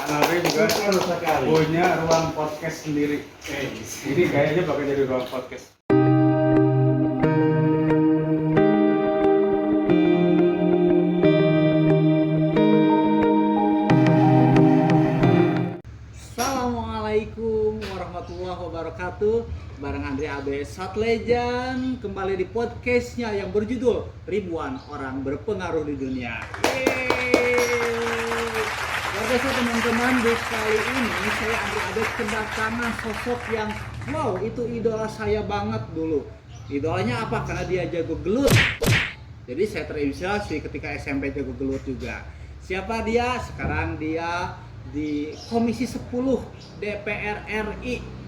Nabi juga punya ruang podcast sendiri. Ini kayaknya bakal jadi ruang podcast. Assalamualaikum warahmatullahi wabarakatuh. Bareng Andri Abe Shot Legend kembali di podcastnya yang berjudul Ribuan Orang Berpengaruh di Dunia. Luar biasa teman-teman, di kali ini saya Andri Abe kedatangan sosok yang wow, itu idola saya banget dulu. Idolanya apa? Karena dia jago gelut. Jadi saya terinspirasi ketika SMP jago gelut juga. Siapa dia? Sekarang dia di Komisi 10 DPR RI.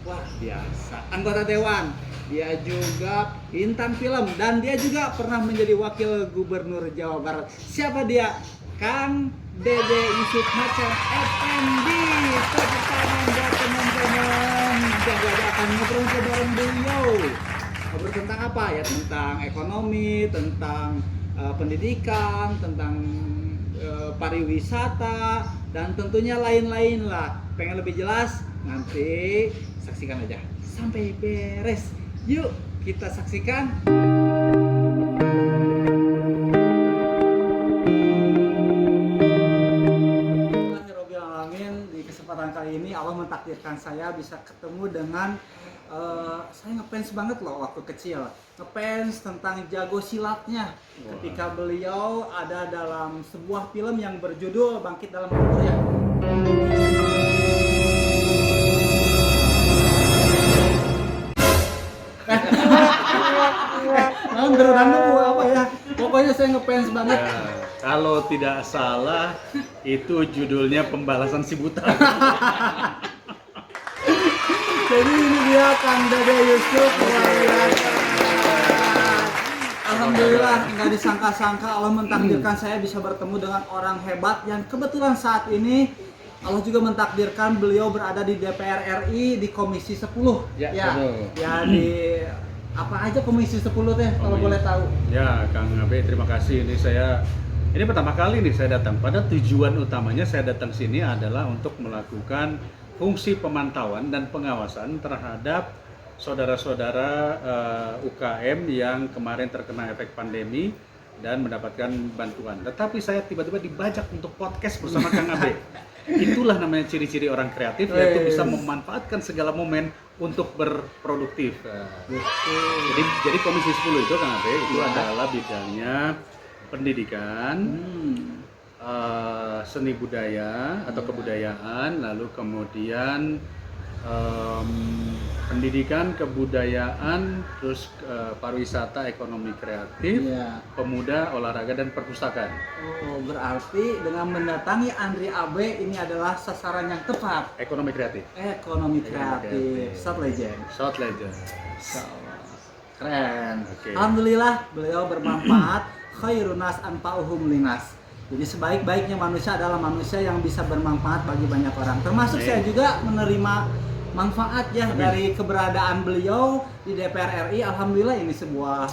Wah, biasa. Anggota dewan. Dia juga bintang film dan dia juga pernah menjadi wakil gubernur Jawa Barat. Siapa dia? Kang Dede Yusuf Macan Effendi. Tepuk tangan buat teman-teman. Dan gue akan ngobrol bareng beliau. Ngobrol tentang apa ya? Tentang ekonomi, tentang pendidikan, tentang pariwisata, dan tentunya lain-lain lah. Pengen lebih jelas? Nanti saksikan aja sampai beres. Yuk kita saksikan. Alhamdulillahirobbilalamin. Di kesempatan kali ini Allah mentakdirkan saya bisa ketemu dengan saya ngefans banget loh waktu kecil. Ngefans tentang jago silatnya. Ketika beliau ada dalam sebuah film yang berjudul Bangkit Dalam Waktu ya. Apa ya? Pokoknya saya ngefans banget. Ya, kalau tidak salah itu judulnya Pembalasan si Buta. Jadi ini dia Kang Dede Yusuf. Alhamdulillah, nggak disangka-sangka Allah mentakdirkan saya bisa bertemu dengan orang hebat yang kebetulan saat ini Allah juga mentakdirkan beliau berada di DPR RI di Komisi 10. Ya di apa aja Komisi 10 teh kalau boleh tahu. Ya, Kang Abe, terima kasih. Ini pertama kali nih saya datang. Pada tujuan utamanya saya datang sini adalah untuk melakukan fungsi pemantauan dan pengawasan terhadap saudara-saudara UKM yang kemarin terkena efek pandemi dan mendapatkan bantuan. Tetapi saya tiba-tiba dibajak untuk podcast bersama Kang Abe. Itulah namanya ciri-ciri orang kreatif, yaitu bisa memanfaatkan segala momen untuk berproduktif. Jadi Komisi 10 itu Kang Abe itu adalah bidangnya pendidikan, seni budaya atau kebudayaan, lalu kemudian pendidikan, kebudayaan, terus pariwisata, ekonomi kreatif, pemuda, olahraga, dan perpustakaan. Oh, berarti dengan mendatangi Andri Abe ini adalah sasaran yang tepat. Ekonomi kreatif. Ekonomi kreatif. Shot Legend. Shot Legend. Keren. Okay. Alhamdulillah beliau bermanfaat. Khairunas anfa'uhum linas. Jadi sebaik-baiknya manusia adalah manusia yang bisa bermanfaat bagi banyak orang. Termasuk saya juga menerima manfaat ya dari keberadaan beliau di DPR RI. Alhamdulillah ini sebuah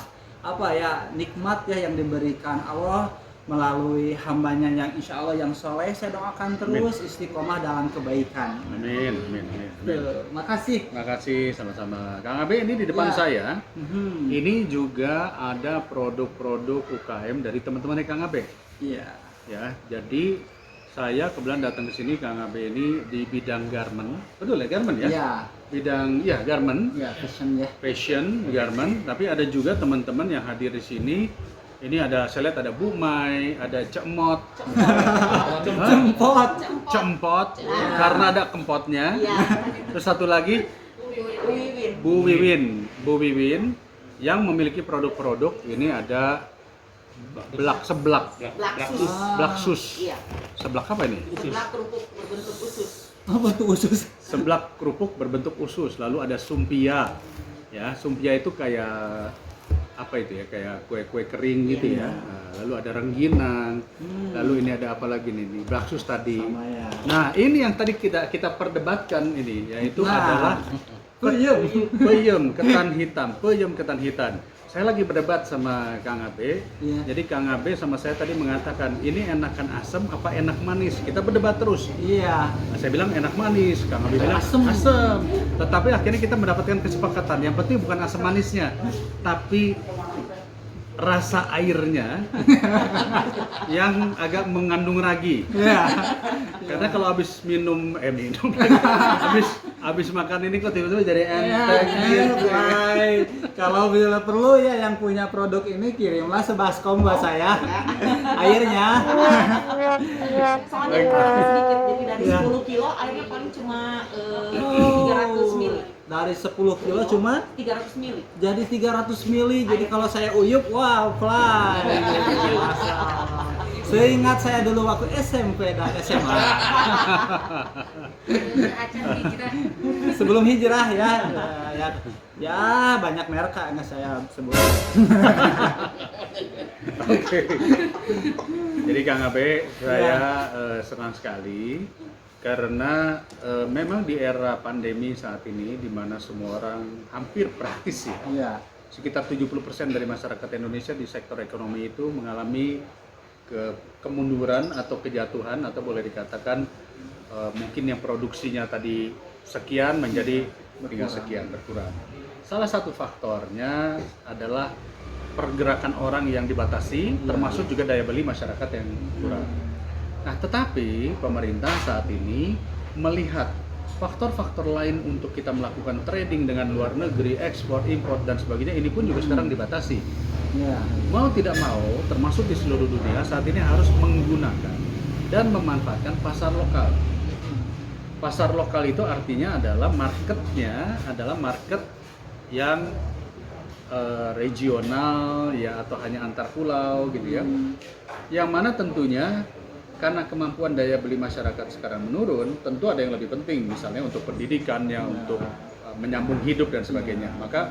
nikmat ya yang diberikan Allah melalui hambanya yang insya Allah yang soleh. Saya doakan terus istiqomah dalam kebaikan. Amin. Makasih. Makasih sama-sama. Kang Abe, ini di depan saya, ini juga ada produk-produk UKM dari teman-teman Kang Abe. Iya. Ya, jadi saya kebetulan datang ke sini Kang Abe ini di bidang garment. Betul ya, garment ya? Iya. Bidang garment. Iya, fashion ya. Fashion, garment, tapi ada juga teman-teman yang hadir di sini. Ini ada, saya lihat ada Bu Mai, ada Cemot. Cempot. Karena ada kempotnya. Terus satu lagi Bu Wiwin yang memiliki produk-produk. Ini ada seblak sus. Iya. Seblak apa ini? Seblak kerupuk berbentuk usus. Bentuk usus. Seblak kerupuk berbentuk usus. Lalu ada sumpia. Ya, sumpia itu kayak apa itu ya? Kayak kue-kue kering gitu ya. Nah, lalu ada rengginang. Lalu ini ada apa lagi nih? Baksus tadi. Ya. Nah, ini yang tadi kita perdebatkan ini, yaitu adalah peyem ketan hitam. saya lagi berdebat sama Kang Abe. Iya. Jadi Kang Abe sama saya tadi mengatakan ini enakan asam apa enak manis. Kita berdebat terus. Iya. Nah, saya bilang enak manis, Kang Abe bilang Asem. asam. Tetapi akhirnya kita mendapatkan kesepakatan. Yang penting bukan asam manisnya, tapi rasa airnya yang agak mengandung ragi. Iya. Karena kalau habis minum habis makan ini kok tiba-tiba jadi enteng gitu. Baik. Kalau bila perlu ya yang punya produk ini kirimlah sebaskom buat saya. Airnya. Soalnya kurang sedikit, jadi dari Iya. 10 kilo airnya paling cuma 300 mili. Dari 10 kilo cuma 300 mili. jadi 300 mili. Jadi kalau saya uyup, wow, fly. Seingat saya dulu waktu SMP dan SMA. Sebelum hijrah ya, ya banyak merek nggak saya sebut. Oke. Jadi Kang Abe, saya senang sekali karena memang di era pandemi saat ini di mana semua orang hampir praktis ya. Iya. Sekitar 70% dari masyarakat Indonesia di sektor ekonomi itu mengalami kemunduran atau kejatuhan atau boleh dikatakan mungkin yang produksinya tadi sekian menjadi tinggal sekian berkurang. Salah satu faktornya adalah pergerakan orang yang dibatasi, termasuk juga daya beli masyarakat yang kurang. Nah, tetapi pemerintah saat ini melihat faktor-faktor lain untuk kita melakukan trading dengan luar negeri, ekspor, impor dan sebagainya, ini pun juga sekarang dibatasi. Iya. Mau tidak mau, termasuk di seluruh dunia saat ini harus menggunakan dan memanfaatkan pasar lokal. Pasar lokal itu artinya adalah marketnya adalah market yang regional ya atau hanya antar pulau gitu ya. Yang mana tentunya karena kemampuan daya beli masyarakat sekarang menurun, tentu ada yang lebih penting misalnya untuk pendidikannya, untuk menyambung hidup dan sebagainya. Maka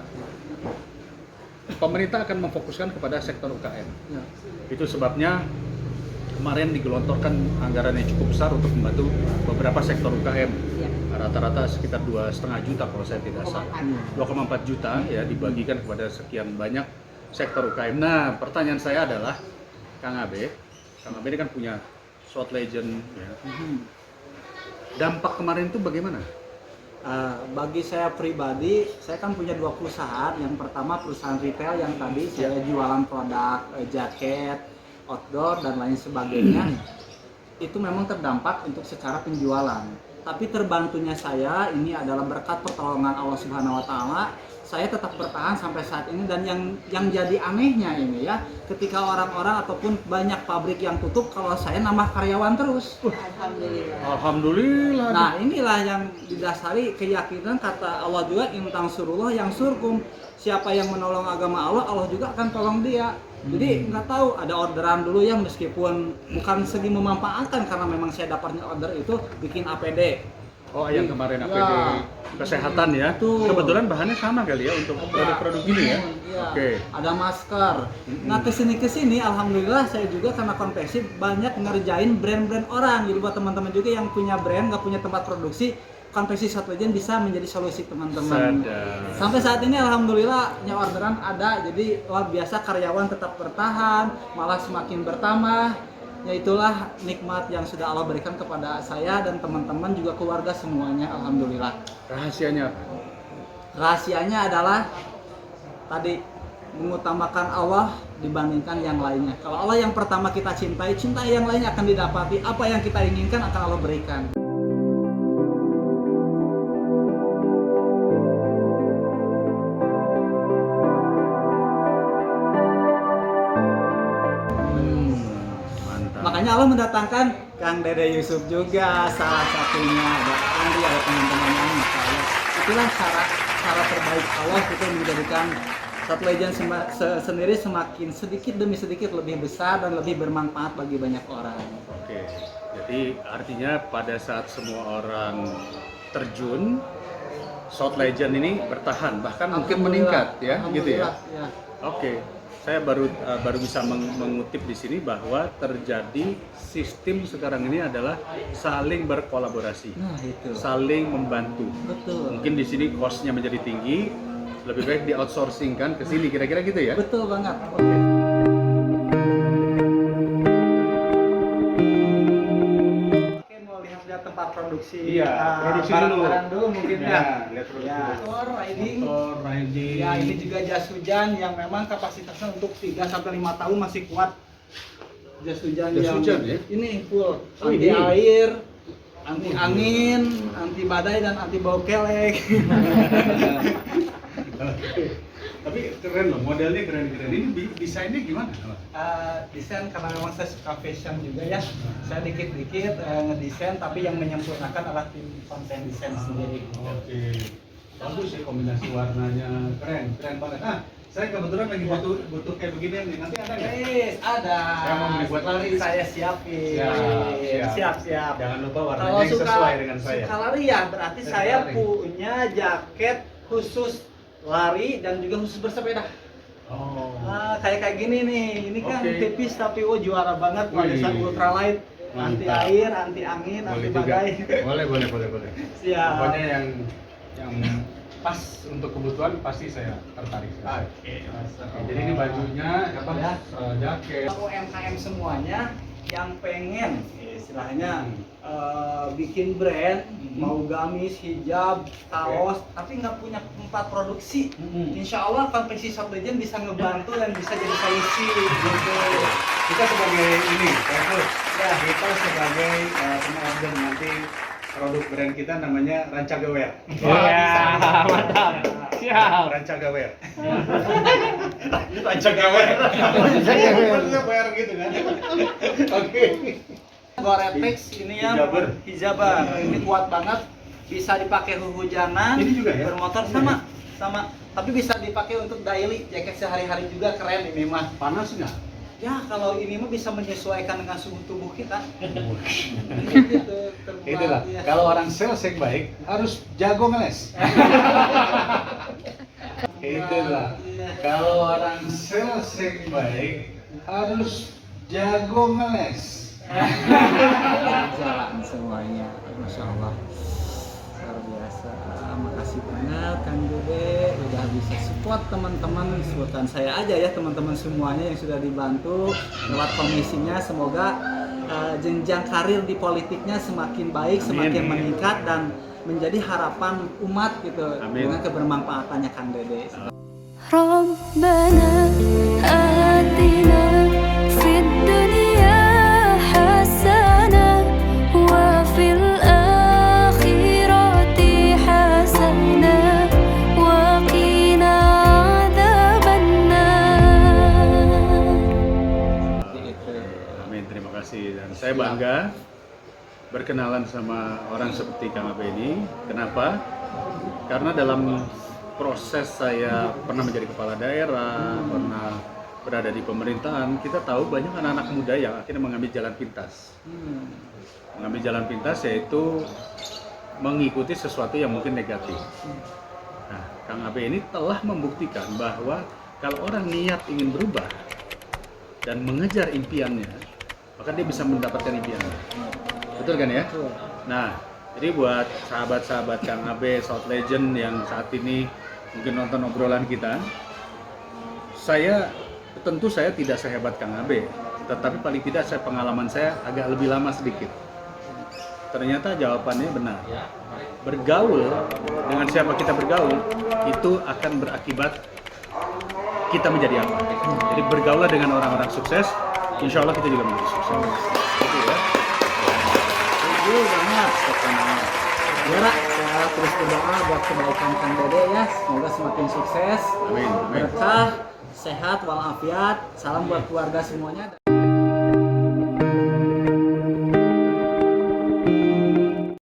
pemerintah akan memfokuskan kepada sektor UKM. Ya. Itu sebabnya kemarin digelontorkan anggaran yang cukup besar untuk membantu beberapa sektor UKM. Ya. Rata-rata sekitar 2,5 juta kalau saya tidak salah. 2,4 juta ya dibagikan kepada sekian banyak sektor UKM. Nah, pertanyaan saya adalah Kang Abe ini kan punya Short Legend ya. Dampak kemarin itu bagaimana? Bagi saya pribadi, saya kan punya 2 perusahaan. Yang pertama perusahaan retail yang tadi saya jualan produk jaket, outdoor dan lain sebagainya. Itu memang terdampak untuk secara penjualan. Tapi terbantunya saya ini adalah berkat pertolongan Allah Subhanahu wa taala. Saya tetap bertahan sampai saat ini, dan yang jadi anehnya ini ya, ketika orang-orang ataupun banyak pabrik yang tutup, kalau saya nambah karyawan terus. Alhamdulillah. Alhamdulillah. Nah, inilah yang didasari keyakinan kata Allah juga, in tansurullah yang surkum. Siapa yang menolong agama Allah, Allah juga akan tolong dia. Jadi nggak tahu, ada orderan dulu ya, meskipun bukan segi memanfaatkan, karena memang saya dapatnya order itu bikin APD. Oh, yang kemarin Ya. APD kesehatan ya. Betul. Kebetulan bahannya sama kali ya untuk produk-produk ini ya. Iya. Oke. Ada masker. Nah, kesini alhamdulillah saya juga karena konveksi banyak ngerjain brand-brand orang. Jadi buat teman-teman juga yang punya brand, nggak punya tempat produksi, konveksi Short Legend bisa menjadi solusi teman-teman. Sadar. Sampai saat ini alhamdulillah orderan ada, jadi luar biasa, karyawan tetap bertahan, malah semakin bertambah. Ya itulah nikmat yang sudah Allah berikan kepada saya dan teman-teman juga keluarga semuanya, alhamdulillah. Rahasianya apa? Rahasianya adalah tadi mengutamakan Allah dibandingkan yang lainnya. Kalau Allah yang pertama kita cintai, cintai yang lainnya akan didapati. Apa yang kita inginkan akan Allah berikan. Mantap. Makanya Allah mendatangkan Kang Dede Yusuf juga salah satunya, ada Andi, ada teman-teman yang maka Allah. Itulah cara terbaik Allah itu menjadikan Short Legend sendiri semakin sedikit demi sedikit lebih besar dan lebih bermanfaat bagi banyak orang. Oke. Jadi artinya pada saat semua orang terjun, Short Legend ini bertahan, bahkan mungkin meningkat ya, gitu ya. Alhamdulillah, ya. Oke. Saya baru bisa mengutip di sini bahwa terjadi sistem sekarang ini adalah saling berkolaborasi, Nah, itu. saling membantu. Betul. Mungkin di sini cost-nya menjadi tinggi, lebih baik di outsourcing kan ke sini, kira-kira gitu ya? Betul banget. Oke. Oke, mau lihat tempat produksi. Iya, produksi dulu. Barang-barang dulu mungkin ya. Lihat produksi Ya, dulu. motor riding. Motor riding. Ya, ini juga jas hujan yang memang kapasitasnya untuk 3 sampai 5 tahun masih kuat. Jas hujan Jas yang hujan, ya? ini full Oh, anti ini. air, anti angin, anti badai dan anti bau kelek. Tapi keren loh, modelnya keren-keren. Ini desainnya gimana? Desain karena memang saya suka fashion juga ya. Saya dikit-dikit ngedesain, tapi yang menyempurnakan adalah tim konten desain sendiri. Oke. Bagus ya kombinasi warnanya, keren banget. Saya kebetulan lagi butuh kayak begini nih. Nanti ada nggak? Ada. Saya mau beli buat Lari lari. saya siapin. Siap. Jangan lupa warnanya Kalau yang sesuai dengan saya. suka lari ya, berarti saya Lari. punya jaket khusus lari dan juga khusus bersepeda. Oh. Kayak gini nih, ini kan Oke. tipis tapi juara banget pada saat Wih. ultralight, anti Mantap. air, anti angin, anti Boleh juga. badai. Boleh. Siap. Pokoknya yang pas untuk kebutuhan pasti saya tertarik. Oke. Jadi ini bajunya apa Ya. jaket. UMKM semuanya yang pengen istilahnya bikin brand, mau gamis, hijab, kaos, tapi nggak punya tempat produksi. Insya Allah Konveksi Shop Legend bisa ngebantu dan bisa jadi solusi gitu. Kita sebagai ini, kita sebagai pengorder nanti produk brand kita namanya Rancagawear. Mantap. Siap. Rancagawear. Rancagawear. Rancagawear gitu kan. Oke. Gore-Tex ini ya, hijaber. Ini kuat banget, bisa dipakai hujanan, Ini juga ya? bermotor sama. Tapi bisa dipakai untuk daily, jaket sehari-hari juga keren ini mah. Panas nggak? Ya kalau ini mah bisa menyesuaikan dengan suhu tubuh kita. Gitu, terbuat, Itulah. ya. Kalau orang sales yang baik harus jago ngeles. Itulah. Iya. Kalau orang sales yang baik harus jago ngeles. Jalan semuanya, Masya Allah, luar biasa. Makasih banget Kang Dede udah bisa support teman-teman, bukan saya aja ya, teman-teman semuanya yang sudah dibantu lewat komisinya. Semoga jenjang karir di politiknya semakin baik, semakin meningkat dan menjadi harapan umat gitu. Amin. Dengan kebermanfaatannya Kang Dede. ربنا آتنا في الدنيا حسنة وفي الآخرة حسنة وقنا عذاب النار. Amin, terima kasih. Dan saya bangga berkenalan sama orang seperti Kang Abe ini. Kenapa? Karena dalam proses saya pernah menjadi kepala daerah, pernah berada di pemerintahan, kita tahu banyak anak-anak muda yang akhirnya mengambil jalan pintas. Mengambil jalan pintas yaitu mengikuti sesuatu yang mungkin negatif. Nah, Kang Abe ini telah membuktikan bahwa kalau orang niat ingin berubah dan mengejar impiannya, maka dia bisa mendapatkan impiannya. Betul kan ya? Nah, jadi buat sahabat-sahabat Kang Abe, Shop Legend yang saat ini mungkin nonton obrolan kita, tentu saya tidak sehebat Kang Abe, tetapi paling tidak pengalaman saya agak lebih lama sedikit. Ternyata jawabannya benar. Bergaul dengan siapa kita bergaul itu akan berakibat kita menjadi apa. Jadi bergaullah dengan orang-orang sukses, insya Allah kita juga menjadi sukses. Gitu ya. Setuju banget pokoknya. Ya, saya terus berdoa buat kebaikan Kang Dede ya, semoga semakin sukses, Amin. berkah, sehat walafiat. Salam buat keluarga semuanya.